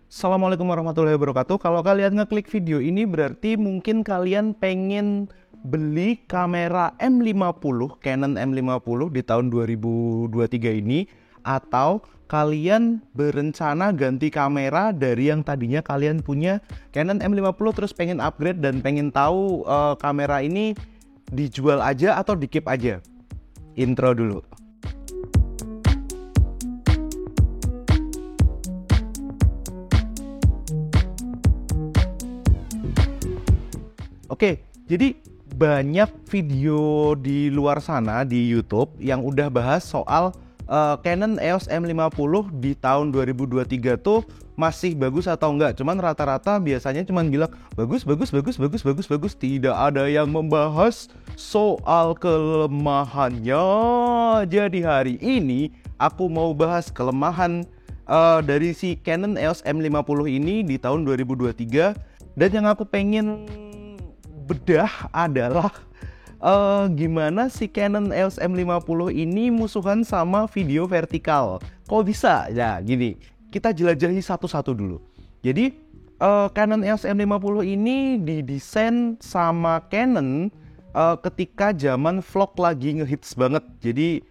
Assalamualaikum warahmatullahi wabarakatuh. Kalau kalian ngeklik video ini berarti mungkin kalian pengen beli kamera M50, Canon M50 di tahun 2023 ini, atau kalian berencana ganti kamera dari yang tadinya kalian punya Canon M50 terus pengen upgrade dan pengen tahu kamera ini dijual aja atau di keep aja. Intro dulu. Oke, jadi banyak video di luar sana di YouTube yang udah bahas soal Canon EOS M50 di tahun 2023 tuh masih bagus atau enggak. Cuman rata-rata biasanya cuman bilang bagus, bagus, bagus, bagus, bagus, bagus. Tidak ada yang membahas soal kelemahannya. Jadi hari ini aku mau bahas kelemahan dari si Canon EOS M50 ini di tahun 2023. Dan yang aku pengen bedah adalah gimana si Canon EOS M50 ini musuhan sama video vertikal. Kok bisa? Ya gini, kita jelajahi satu-satu dulu. Jadi Canon EOS M50 ini didesain sama Canon ketika zaman vlog lagi ngehits banget. Jadi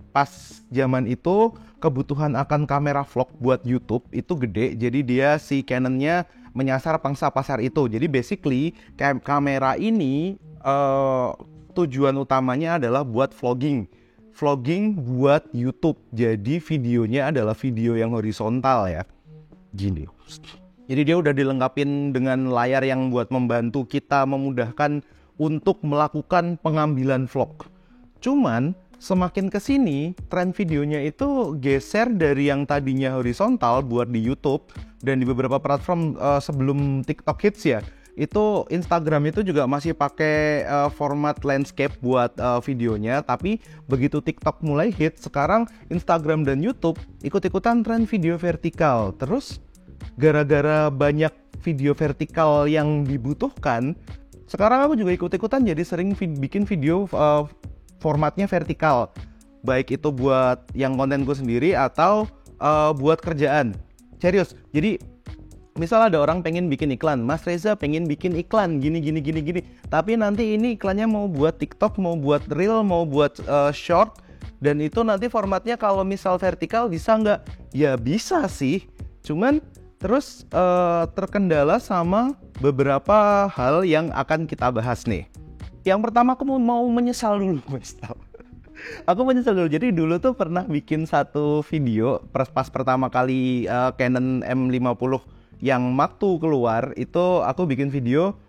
pas zaman itu kebutuhan akan kamera vlog buat YouTube itu gede. Jadi dia si Canonnya menyasar pangsa pasar itu. Jadi basically kamera ini tujuan utamanya adalah buat vlogging buat YouTube. Jadi videonya adalah video yang horizontal ya, gini. Jadi dia udah dilengkapin dengan layar yang buat membantu kita memudahkan untuk melakukan pengambilan vlog. Cuman semakin kesini tren videonya itu geser dari yang tadinya horizontal buat di YouTube dan di beberapa platform sebelum TikTok hits ya. Itu Instagram itu juga masih pakai format landscape buat videonya, tapi begitu TikTok mulai hit, sekarang Instagram dan YouTube ikut-ikutan tren video vertikal. Terus gara-gara banyak video vertikal yang dibutuhkan, sekarang aku juga ikut-ikutan jadi sering bikin video formatnya vertikal, baik itu buat yang konten gue sendiri atau buat kerjaan. Serius, jadi misal ada orang pengen bikin iklan, Mas Reza pengen bikin iklan gini, tapi nanti ini iklannya mau buat TikTok, mau buat reel, mau buat short, dan itu nanti formatnya kalau misal vertikal bisa nggak? Ya bisa sih, cuman terus terkendala sama beberapa hal yang akan kita bahas nih. Yang pertama aku mau menyesal dulu, Aku menyesal dulu. Jadi dulu tuh pernah bikin satu video pas pertama kali Canon M50 yang Mark II keluar, itu aku bikin video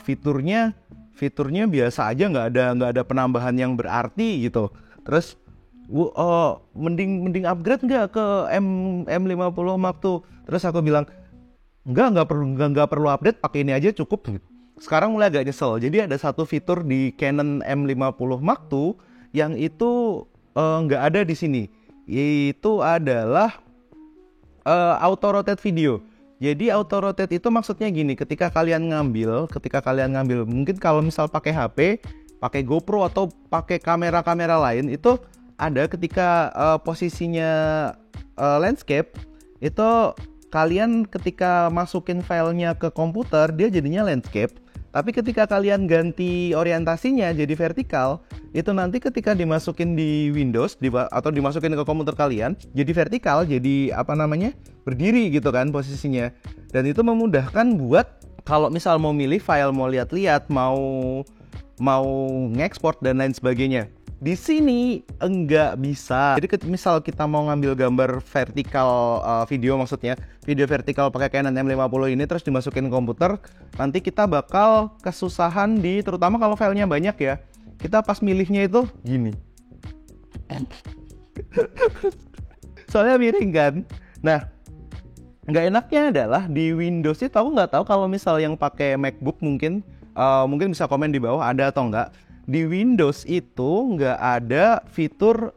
fiturnya biasa aja, nggak ada penambahan yang berarti gitu. Terus mending upgrade nggak ke M50 Mark II. Terus aku bilang nggak perlu update, pakai ini aja cukup gitu. Sekarang mulai agak nyesel. Jadi ada satu fitur di Canon M50 Mark II yang itu nggak ada di sini. Yaitu adalah auto rotate video. Jadi auto rotate itu maksudnya gini, ketika kalian ngambil, mungkin kalau misal pakai HP, pakai GoPro atau pakai kamera-kamera lain, itu ada ketika posisinya landscape, itu kalian ketika masukin filenya ke komputer, dia jadinya landscape. Tapi ketika kalian ganti orientasinya jadi vertikal, itu nanti ketika dimasukin di Windows atau dimasukin ke komputer kalian jadi vertikal, jadi berdiri gitu kan posisinya. Dan itu memudahkan buat kalau misal mau milih file, mau lihat-lihat, mau ngekspor dan lain sebagainya. Di sini enggak bisa. Jadi misal kita mau ngambil gambar vertikal, video vertikal pakai Canon M50 ini terus dimasukin komputer, nanti kita bakal kesusahan terutama kalau filenya banyak ya. Kita pas milihnya itu gini. Soalnya miring kan. Nah, nggak enaknya adalah di Windows itu aku nggak tahu kalau misal yang pakai MacBook mungkin bisa komen di bawah ada atau enggak. Di Windows itu nggak ada fitur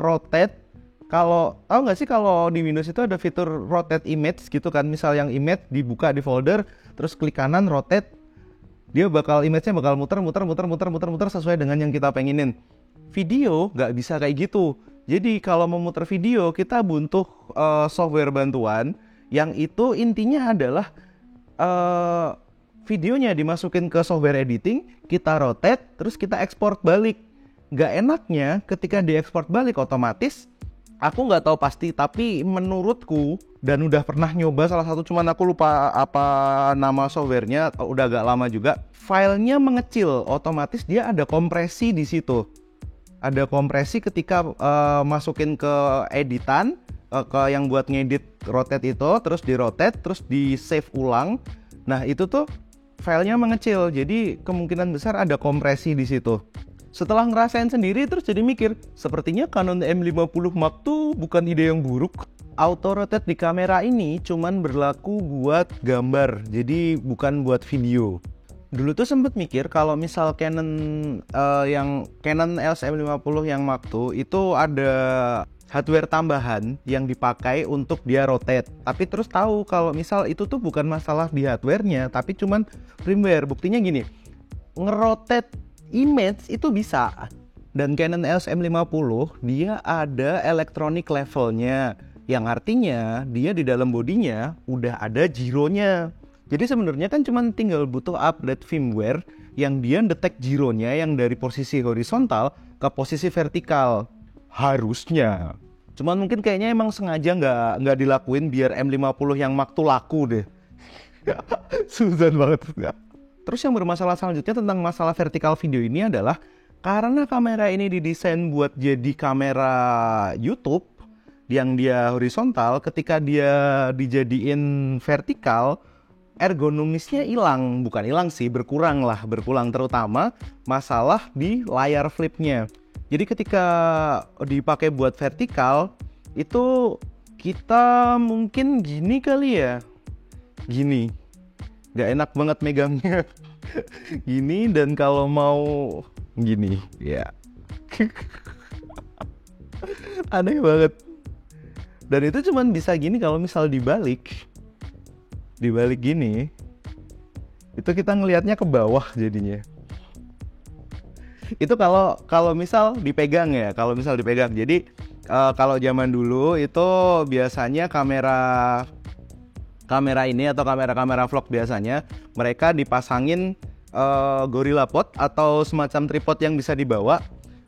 rotate. Kalau tahu nggak sih kalau di Windows itu ada fitur rotate image gitu kan? Misal yang image dibuka di folder, terus klik kanan rotate, dia image-nya bakal muter sesuai dengan yang kita pengenin. Video nggak bisa kayak gitu. Jadi kalau memutar video kita butuh software bantuan yang itu intinya adalah videonya dimasukin ke software editing, kita rotate, terus kita ekspor balik. Nggak enaknya ketika diekspor balik otomatis, aku nggak tahu pasti, tapi menurutku, dan udah pernah nyoba salah satu, cuman aku lupa apa nama softwarenya, udah agak lama juga, filenya mengecil, otomatis dia ada kompresi di situ. Ada kompresi ketika masukin ke editan, ke yang buat ngedit rotate itu, terus di rotate, terus di save ulang. Nah itu tuh filenya mengecil, jadi kemungkinan besar ada kompresi di situ. Setelah ngerasain sendiri terus jadi mikir, sepertinya Canon M50 Mark II bukan ide yang buruk. Auto rotate di kamera ini cuman berlaku buat gambar, jadi bukan buat video. Dulu tuh sempet mikir kalau misal Canon yang Canon EOS M50 yang Mark II itu ada hardware tambahan yang dipakai untuk dia rotate. Tapi terus tahu kalau misal itu tuh bukan masalah di hardware-nya, tapi cuman firmware. Buktinya gini, ngerotate image itu bisa. Dan Canon EOS M50 dia ada electronic levelnya, yang artinya dia di dalam bodinya udah ada gyronya. Jadi sebenarnya kan cuma tinggal butuh update firmware yang dia detect gyronya yang dari posisi horizontal ke posisi vertikal. Harusnya. Cuman mungkin kayaknya emang sengaja nggak dilakuin biar M50 yang Mark II laku deh. Susah banget. Terus yang bermasalah selanjutnya tentang masalah vertikal video ini adalah karena kamera ini didesain buat jadi kamera YouTube yang dia horizontal, ketika dia dijadiin vertikal, ergonomisnya hilang. Bukan hilang sih, berkurang terutama masalah di layar flipnya. Jadi ketika dipakai buat vertikal itu kita mungkin gini kali ya, gini, nggak enak banget megangnya. Gini, dan kalau mau gini ya aneh banget. Dan itu cuman bisa gini kalau misal dibalik gini, itu kita ngelihatnya ke bawah jadinya. Itu kalau misal dipegang ya, Jadi kalau zaman dulu itu biasanya kamera ini atau kamera vlog biasanya mereka dipasangin Gorilla Pod atau semacam tripod yang bisa dibawa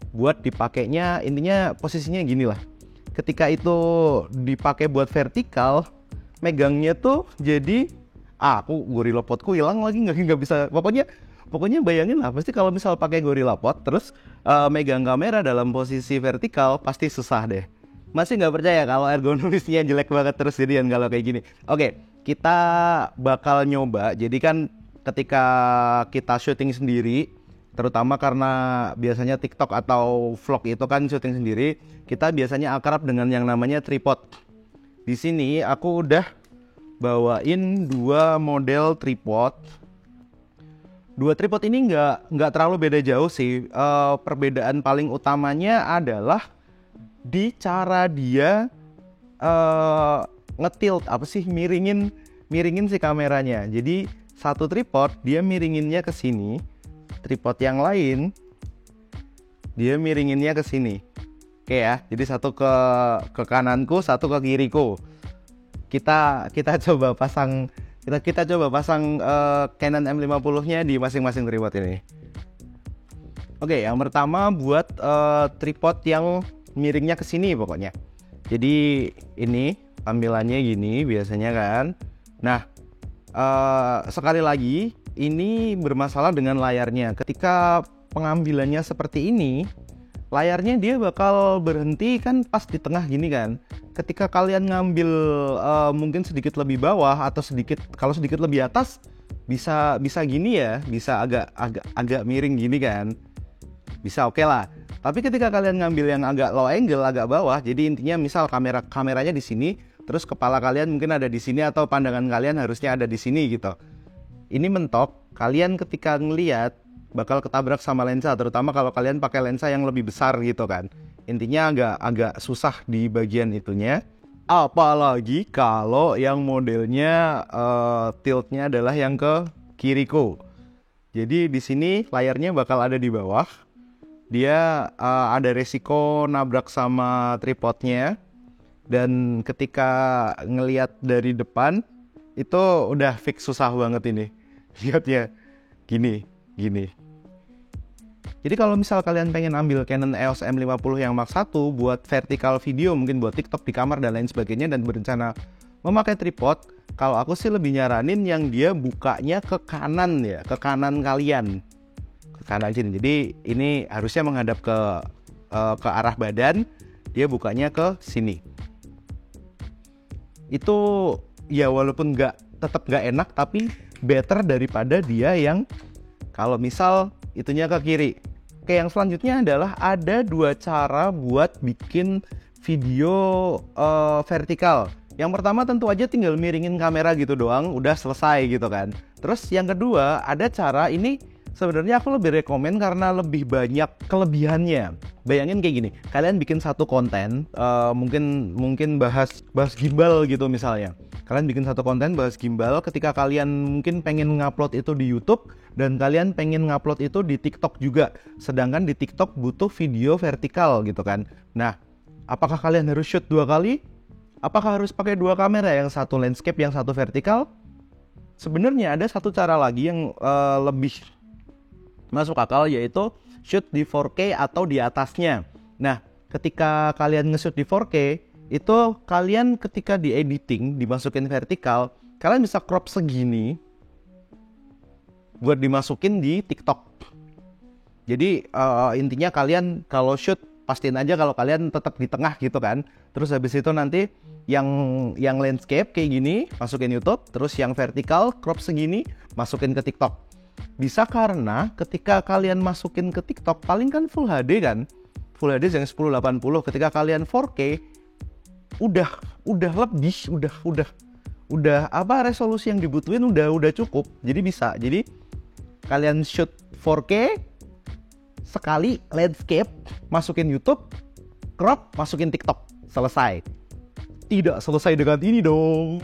buat dipakainya. Intinya posisinya gini lah. Ketika itu dipakai buat vertikal, megangnya tuh jadi aku Gorilla Podku hilang lagi, nggak bisa. Pokoknya bayangin lah, pasti kalau misal pakai Gorilla Pod terus megang kamera dalam posisi vertikal pasti susah deh. Masih nggak percaya kalau ergonomisnya jelek banget terus jadian kalau kayak gini. Oke, kita bakal nyoba. Jadi kan ketika kita syuting sendiri, terutama karena biasanya TikTok atau vlog itu kan syuting sendiri, kita biasanya akrab dengan yang namanya tripod. Di sini aku udah bawain dua model tripod. Dua tripod ini nggak terlalu beda jauh sih. Perbedaan paling utamanya adalah di cara dia ngetilt, miringin si kameranya. Jadi satu tripod dia miringinnya ke sini, tripod yang lain dia miringinnya ke sini. Oke ya, jadi satu ke kananku, satu ke kiriku. Kita coba pasang Canon M50-nya di masing-masing tripod ini. Oke, yang pertama buat tripod yang miringnya ke sini pokoknya. Jadi ini tampilannya gini biasanya kan. Nah, sekali lagi ini bermasalah dengan layarnya. Ketika pengambilannya seperti ini, layarnya dia bakal berhenti kan pas di tengah gini kan. Ketika kalian ngambil mungkin sedikit lebih bawah atau kalau sedikit lebih atas bisa gini ya, bisa agak miring gini kan. Bisa oke lah. Tapi ketika kalian ngambil yang agak low angle, agak bawah, jadi intinya misal kameranya di sini, terus kepala kalian mungkin ada di sini atau pandangan kalian harusnya ada di sini gitu. Ini mentok, kalian ketika ngelihat bakal ketabrak sama lensa, terutama kalau kalian pakai lensa yang lebih besar gitu kan. Intinya agak susah di bagian itunya. Apalagi kalau yang modelnya tiltnya adalah yang ke kiriku. Jadi di sini layarnya bakal ada di bawah. Dia ada resiko nabrak sama tripodnya. Dan ketika ngelihat dari depan itu udah fix susah banget ini. Lihat ya, gini. Jadi kalau misal kalian pengen ambil Canon EOS M50 yang Mark 1 buat vertical video, mungkin buat TikTok di kamar dan lain sebagainya, dan berencana memakai tripod, kalau aku sih lebih nyaranin yang dia bukanya ke kanan ya, ke kanan kalian. Ke kanan sini. Jadi ini harusnya menghadap ke arah badan, dia bukanya ke sini. Itu ya walaupun tetap nggak enak, tapi better daripada dia yang kalau misal itunya ke kiri. Oke, yang selanjutnya adalah ada 2 cara buat bikin video vertikal. Yang pertama tentu aja tinggal miringin kamera gitu doang, udah selesai gitu kan. Terus yang kedua ada cara ini sebenarnya aku lebih rekomen karena lebih banyak kelebihannya. Bayangin kayak gini, kalian bikin satu konten, mungkin bahas gimbal gitu misalnya. Kalian bikin satu konten bahas gimbal, ketika kalian mungkin pengen ngupload itu di YouTube dan kalian pengen ngupload itu di TikTok juga. Sedangkan di TikTok butuh video vertikal gitu kan. Nah, apakah kalian harus shoot 2 kali? Apakah harus pakai 2 kamera, yang satu landscape, yang satu vertikal? Sebenarnya ada satu cara lagi yang lebih masuk akal, yaitu shoot di 4K atau di atasnya. Nah, ketika kalian nge-shoot di 4K, itu kalian ketika di editing, dimasukin vertikal, kalian bisa crop segini buat dimasukin di TikTok. Jadi intinya kalian kalau shoot, pastiin aja kalau kalian tetap di tengah gitu kan. Terus habis itu nanti yang landscape kayak gini masukin YouTube, terus yang vertikal crop segini masukin ke TikTok. Bisa karena ketika kalian masukin ke TikTok paling kan Full HD kan, Full HD yang 1080. Ketika kalian 4K udah lebih, udah apa resolusi yang dibutuhin udah cukup. Jadi bisa. Jadi kalian shoot 4K sekali landscape, masukin YouTube, crop, masukin TikTok, selesai. Tidak selesai dengan ini dong.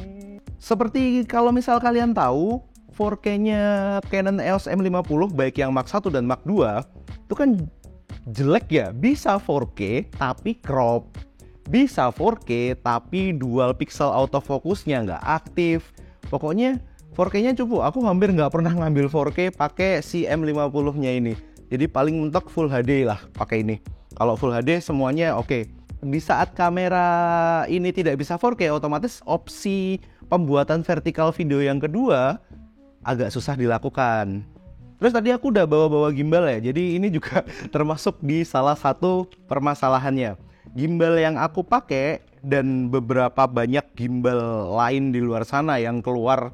Seperti kalau misal kalian tahu 4K-nya Canon EOS M50 baik yang Mark 1 dan Mark 2 itu kan jelek ya. Bisa 4K tapi crop, bisa 4K tapi dual pixel autofocusnya nggak aktif. Pokoknya 4K-nya cukup. Aku hampir nggak pernah ngambil 4K pakai si M50-nya ini. Jadi paling mentok Full HD lah pakai ini. Kalau Full HD semuanya oke. Di saat kamera ini tidak bisa 4K, otomatis opsi pembuatan vertikal video yang kedua agak susah dilakukan. Terus tadi aku udah bawa gimbal ya, jadi ini juga termasuk di salah satu permasalahannya. Gimbal yang aku pakai dan beberapa banyak gimbal lain di luar sana yang keluar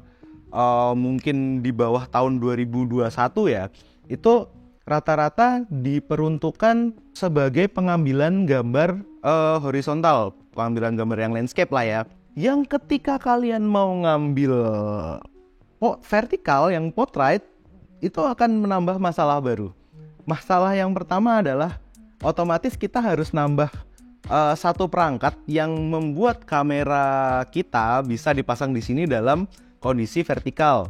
mungkin di bawah tahun 2021 ya, itu rata-rata diperuntukkan sebagai pengambilan gambar horizontal, pengambilan gambar yang landscape lah ya. Yang ketika kalian mau ngambil vertikal yang portrait, itu akan menambah masalah baru. Masalah yang pertama adalah otomatis kita harus nambah satu perangkat yang membuat kamera kita bisa dipasang di sini dalam kondisi vertikal.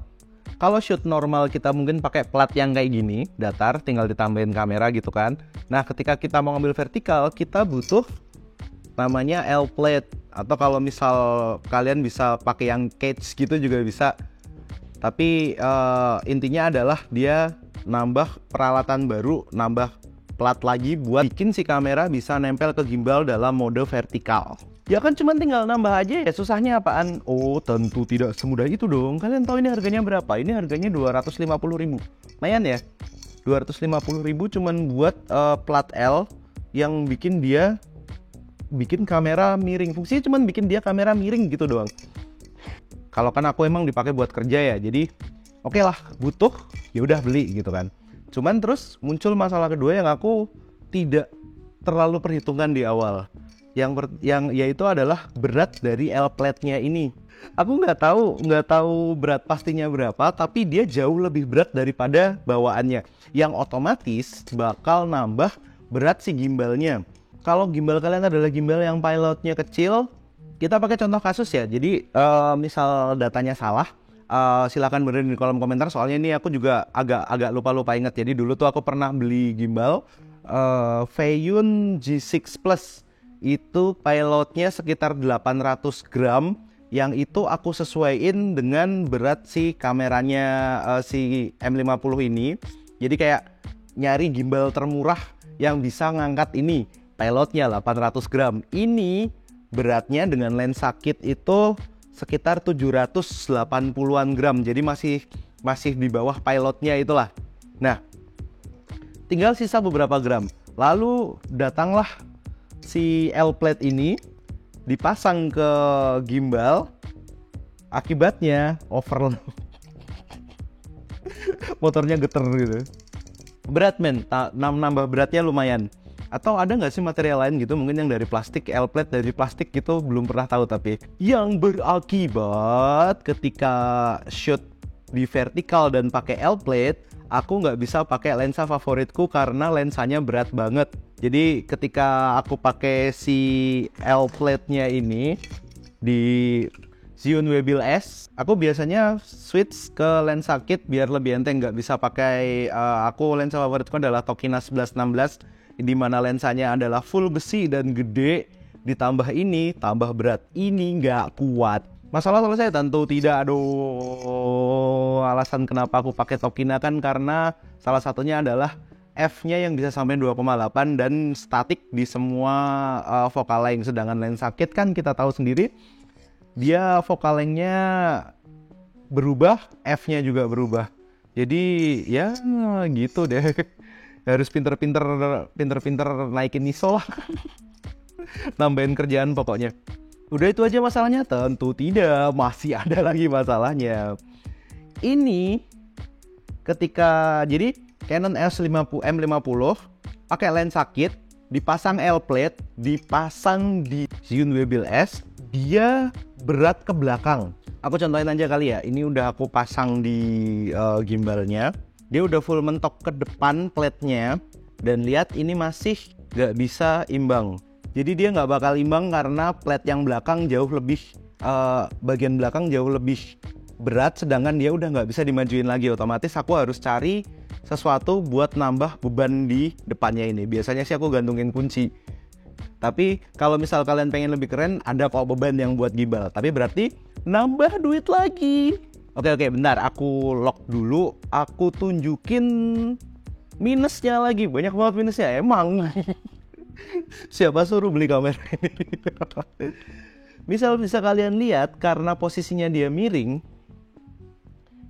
Kalau shoot normal kita mungkin pakai plat yang kayak gini, datar, tinggal ditambahin kamera gitu kan. Nah, ketika kita mau ngambil vertikal, kita butuh namanya L plate, atau kalau misal kalian bisa pakai yang cage gitu juga bisa. Tapi intinya adalah dia nambah peralatan baru, nambah plat lagi buat bikin si kamera bisa nempel ke gimbal dalam mode vertikal. Ya kan cuma tinggal nambah aja ya, susahnya apaan? Oh, tentu tidak semudah itu dong. Kalian tahu ini harganya berapa? Ini harganya 250.000. Lumayan ya. 250.000 cuman buat plat L yang bikin kamera miring. Fungsinya cuman bikin dia kamera miring gitu doang. Kalau kan aku emang dipakai buat kerja ya, jadi oke lah, butuh, ya udah beli gitu kan. Cuman terus muncul masalah kedua yang aku tidak terlalu perhitungkan di awal, yang yaitu adalah berat dari L plate-nya ini. Aku nggak tahu berat pastinya berapa, tapi dia jauh lebih berat daripada bawaannya, yang otomatis bakal nambah berat si gimbalnya. Kalau gimbal kalian adalah gimbal yang pilotnya kecil, kita pakai contoh kasus ya. Jadi misal datanya salah, silakan benerin di kolom komentar. Soalnya ini aku juga agak lupa ingat. Jadi dulu tuh aku pernah beli gimbal Feiyun G6 Plus itu pilotnya sekitar 800 gram, yang itu aku sesuaiin dengan berat si kameranya si M50 ini. Jadi kayak nyari gimbal termurah yang bisa ngangkat ini, pilotnya 800 gram. Ini beratnya dengan lensa kit itu sekitar 780-an gram, jadi masih di bawah pilotnya itulah. Nah, tinggal sisa beberapa gram. Lalu datanglah si L-plate ini dipasang ke gimbal. Akibatnya overload. Motornya geter gitu. Berat men, nambah beratnya lumayan. Atau ada nggak sih material lain gitu, mungkin yang dari plastik, L-plate dari plastik gitu, belum pernah tahu. Tapi yang berakibat ketika shoot di vertikal dan pakai L-plate, aku nggak bisa pakai lensa favoritku karena lensanya berat banget. Jadi ketika aku pakai si L-plate-nya ini di Zhiyun Weebill S, aku biasanya switch ke lensa kit biar lebih enteng. Nggak bisa pakai, aku lensa favoritku adalah Tokina 11-16, di mana lensanya adalah full besi dan gede, ditambah ini tambah berat. Ini nggak kuat. Masalah selesai? Tentu tidak. Aduh, alasan kenapa aku pakai Tokina kan karena salah satunya adalah f-nya yang bisa sampai 2,8 dan statik di semua focal length. Sedangkan lensa kit kan kita tahu sendiri, dia focal length-nya berubah, f-nya juga berubah. Jadi ya gitu deh. Harus pinter-pinter naikin ISO lah. Nambahin kerjaan pokoknya. Udah itu aja masalahnya? Tentu tidak, masih ada lagi masalahnya. Ini ketika jadi Canon EOS M50 pakai lensa kit, dipasang L-plate, dipasang di Zhiyun Weebill S, dia berat ke belakang. Aku contohin aja kali ya. Ini udah aku pasang di gimbalnya. Dia udah full mentok ke depan plate-nya, dan lihat ini masih gak bisa imbang. Jadi dia nggak bakal imbang karena plate yang belakang jauh lebih, bagian belakang jauh lebih berat, sedangkan dia udah nggak bisa dimajuin lagi. Otomatis aku harus cari sesuatu buat nambah beban di depannya ini. Biasanya sih aku gantungin kunci. Tapi kalau misal kalian pengen lebih keren, ada kok beban yang buat gimbal. Tapi berarti nambah duit lagi. Oke, bentar. Aku lock dulu. Aku tunjukin minusnya lagi. Banyak banget minusnya, emang. Siapa suruh beli kamera ini? Misal bisa kalian lihat, karena posisinya dia miring,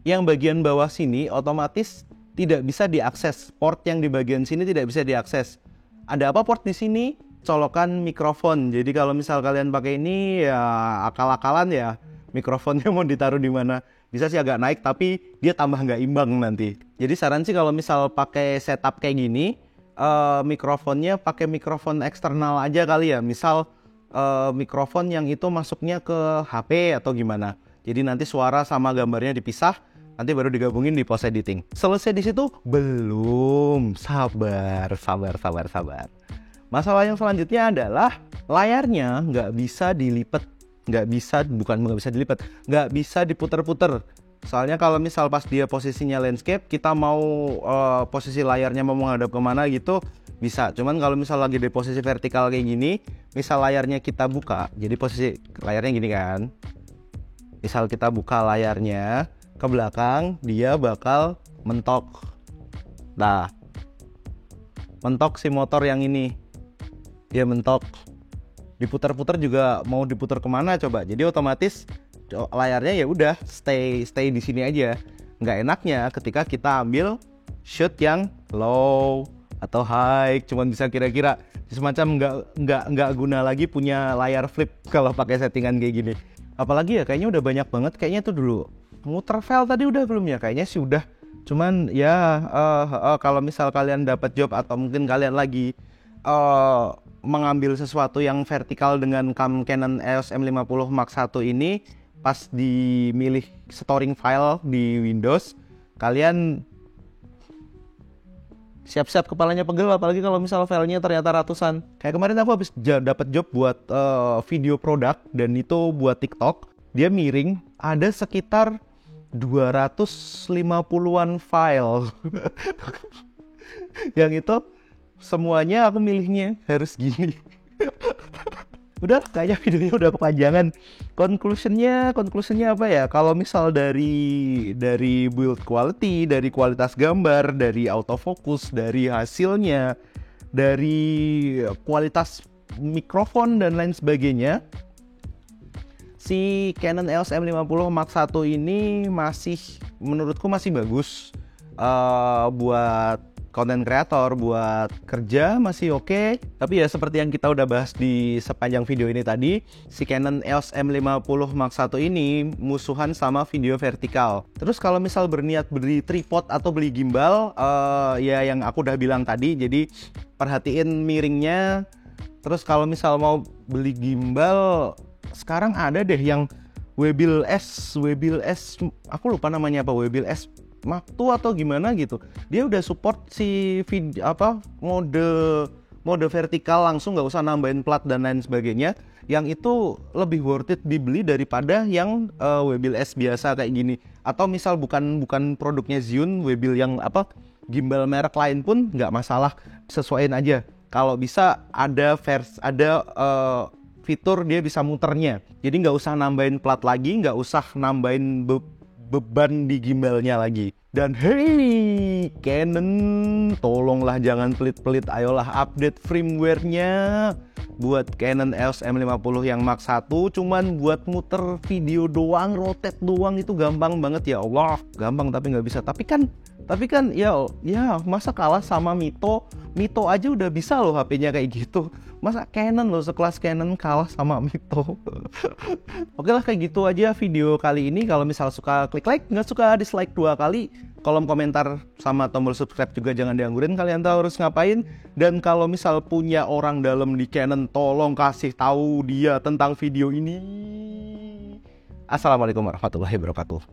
yang bagian bawah sini otomatis tidak bisa diakses. Port yang di bagian sini tidak bisa diakses. Ada apa port di sini? Colokan mikrofon. Jadi kalau misal kalian pakai ini ya akal-akalan ya, mikrofonnya mau ditaruh di mana. Bisa sih agak naik, tapi dia tambah nggak imbang nanti. Jadi saran sih kalau misal pakai setup kayak gini, mikrofonnya pakai mikrofon eksternal aja kali ya. Misal mikrofon yang itu masuknya ke HP atau gimana. Jadi nanti suara sama gambarnya dipisah, nanti baru digabungin di post editing. Selesai di situ? Belum. Sabar. Masalah yang selanjutnya adalah layarnya nggak bisa dilipat. Nggak bisa diputer-puter. Soalnya kalau misal pas dia posisinya landscape, kita mau posisi layarnya mau menghadap kemana gitu bisa. Cuman kalau misal lagi di posisi vertikal kayak gini, misal layarnya kita buka, jadi posisi layarnya gini kan. Misal kita buka layarnya ke belakang, dia bakal mentok. Nah, mentok si motor yang ini, dia mentok. Diputar-putar juga mau diputar kemana coba? Jadi otomatis layarnya ya udah stay di sini aja. Nggak enaknya ketika kita ambil shoot yang low atau high, cuman bisa kira-kira semacam nggak guna lagi punya layar flip kalau pakai settingan kayak gini. Apalagi ya kayaknya udah banyak banget. Kayaknya tuh dulu muter file tadi udah belum ya? Kayaknya sih udah. Cuman ya kalau misal kalian dapat job atau mungkin kalian lagi mengambil sesuatu yang vertikal dengan Canon EOS M50 Mark I ini, pas dimilih storing file di Windows, kalian siap-siap kepalanya pegel, apalagi kalau misal filenya ternyata ratusan. Kayak kemarin aku habis dapat job buat video produk, dan itu buat TikTok. Dia miring, ada sekitar 250-an file. Yang itu semuanya aku milihnya harus gini. Udah, kayaknya videonya udah kepanjangan. Conclusionnya apa ya? Kalau misal dari build quality, dari kualitas gambar, dari autofocus, dari hasilnya, dari kualitas mikrofon dan lain sebagainya, si Canon EOS M50 Mark I ini menurutku masih bagus. Buat konten kreator, buat kerja masih oke. Tapi ya seperti yang kita udah bahas di sepanjang video ini tadi, si Canon EOS M50 Mark I ini musuhan sama video vertikal. Terus kalau misal berniat beli tripod atau beli gimbal, ya yang aku udah bilang tadi, jadi perhatiin miringnya. Terus kalau misal mau beli gimbal, sekarang ada deh yang Webill S, aku lupa namanya apa, Webill S Mark II atau gimana gitu. Dia udah support si mode vertikal langsung, nggak usah nambahin plat dan lain sebagainya. Yang itu lebih worth it dibeli daripada yang Webill S biasa kayak gini. Atau misal bukan produknya Zhiyun, Webill yang gimbal merek lain pun nggak masalah, sesuaiin aja. Kalau bisa ada fitur dia bisa muternya. Jadi nggak usah nambahin plat lagi, nggak usah nambahin beban di gimbalnya lagi. Dan hey Canon, tolonglah jangan pelit-pelit, ayolah update firmware-nya buat Canon EOS M50 yang Mark I. Cuman buat muter video doang, rotate doang itu gampang banget, ya Allah, gampang tapi nggak bisa. Tapi kan ya masa kalah sama Mito aja udah bisa loh HP-nya kayak gitu. Masa Canon loh, sekelas Canon kalah sama Mito. Oke lah, kayak gitu aja video kali ini. Kalau misal suka klik like, nggak suka dislike 2 kali. Kolom komentar sama tombol subscribe juga jangan dianggurin, kalian tahu harus ngapain. Dan kalau misal punya orang dalam di Canon, tolong kasih tahu dia tentang video ini. Assalamualaikum warahmatullahi wabarakatuh.